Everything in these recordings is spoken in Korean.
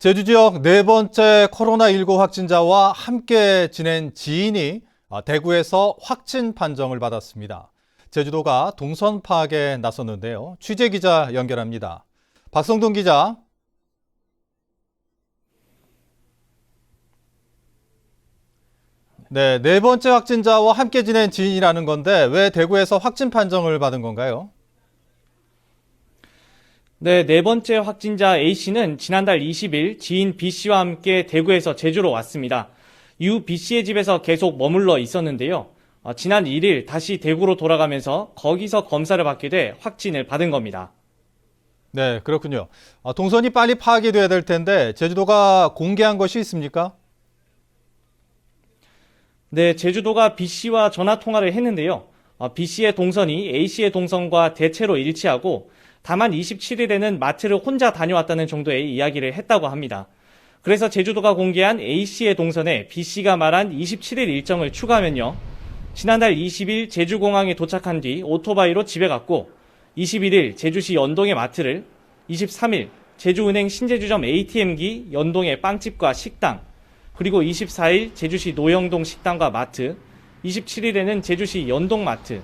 제주 지역 네 번째 코로나19 확진자와 함께 지낸 지인이 대구에서 확진 판정을 받았습니다. 제주도가 동선 파악에 나섰는데요. 취재 기자 연결합니다. 박성동 기자. 네 번째 확진자와 함께 지낸 지인이라는 건데 왜 대구에서 확진 판정을 받은 건가요? 네 번째 확진자 A씨는 지난달 20일 지인 B씨와 함께 대구에서 제주로 왔습니다. 이후 B씨의 집에서 계속 머물러 있었는데요. 지난 1일 다시 대구로 돌아가면서 거기서 검사를 받게 돼 확진을 받은 겁니다. 네, 그렇군요. 동선이 빨리 파악이 돼야 될 텐데 제주도가 공개한 것이 있습니까? 네, 제주도가 B씨와 전화 통화를 했는데요. B씨의 동선이 A씨의 동선과 대체로 일치하고 다만 27일에는 마트를 혼자 다녀왔다는 정도의 이야기를 했다고 합니다. 그래서 제주도가 공개한 A씨의 동선에 B씨가 말한 27일 일정을 추가하면요. 지난달 20일 제주공항에 도착한 뒤 오토바이로 집에 갔고 21일 제주시 연동의 마트를, 23일 제주은행 신제주점 ATM기 연동의 빵집과 식당, 그리고 24일 제주시 노영동 식당과 마트, 27일에는 제주시 연동마트,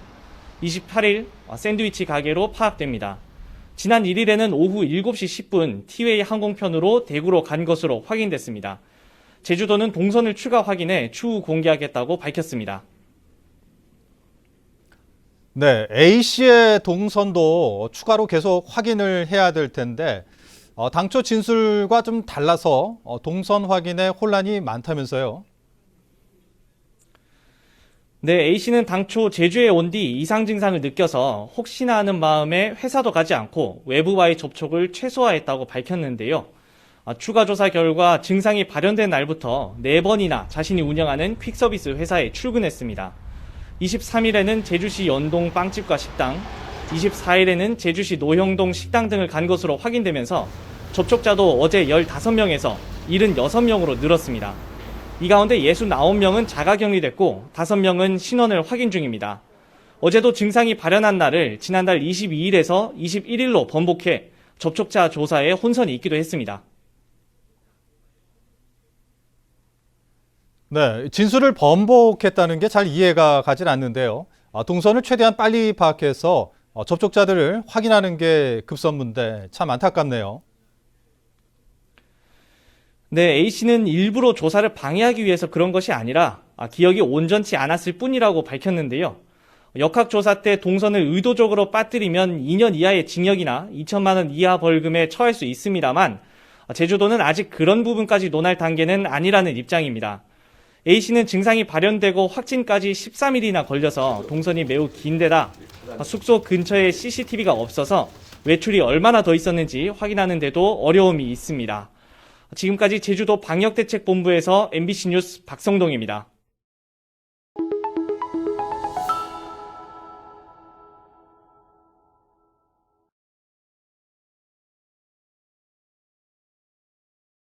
28일 샌드위치 가게로 파악됩니다. 지난 1일에는 오후 7시 10분 티웨이 항공편으로 대구로 간 것으로 확인됐습니다. 제주도는 동선을 추가 확인해 추후 공개하겠다고 밝혔습니다. 네, A씨의 동선도 추가로 계속 확인을 해야 될 텐데 당초 진술과 좀 달라서 동선 확인에 혼란이 많다면서요? 네, A씨는 당초 제주에 온 뒤 이상 증상을 느껴서 혹시나 하는 마음에 회사도 가지 않고 외부와의 접촉을 최소화했다고 밝혔는데요. 추가 조사 결과 증상이 발현된 날부터 4번이나 자신이 운영하는 퀵서비스 회사에 출근했습니다. 23일에는 제주시 연동 빵집과 식당, 24일에는 제주시 노형동 식당 등을 간 것으로 확인되면서 접촉자도 어제 15명에서 76명으로 늘었습니다. 이 가운데 69명은 자가격리됐고 5명은 신원을 확인 중입니다. 어제도 증상이 발현한 날을 지난달 22일에서 21일로 번복해 접촉자 조사에 혼선이 있기도 했습니다. 네, 진술을 번복했다는 게 잘 이해가 가질 않는데요. 동선을 최대한 빨리 파악해서 접촉자들을 확인하는 게 급선무인데 참 안타깝네요. 네, A씨는 일부러 조사를 방해하기 위해서 그런 것이 아니라 기억이 온전치 않았을 뿐이라고 밝혔는데요. 역학조사 때 동선을 의도적으로 빠뜨리면 2년 이하의 징역이나 2천만 원 이하 벌금에 처할 수 있습니다만 제주도는 아직 그런 부분까지 논할 단계는 아니라는 입장입니다. A씨는 증상이 발현되고 확진까지 13일이나 걸려서 동선이 매우 긴데다 숙소 근처에 CCTV가 없어서 외출이 얼마나 더 있었는지 확인하는 데도 어려움이 있습니다. 지금까지 제주도 방역대책본부에서 MBC 뉴스 박성동입니다.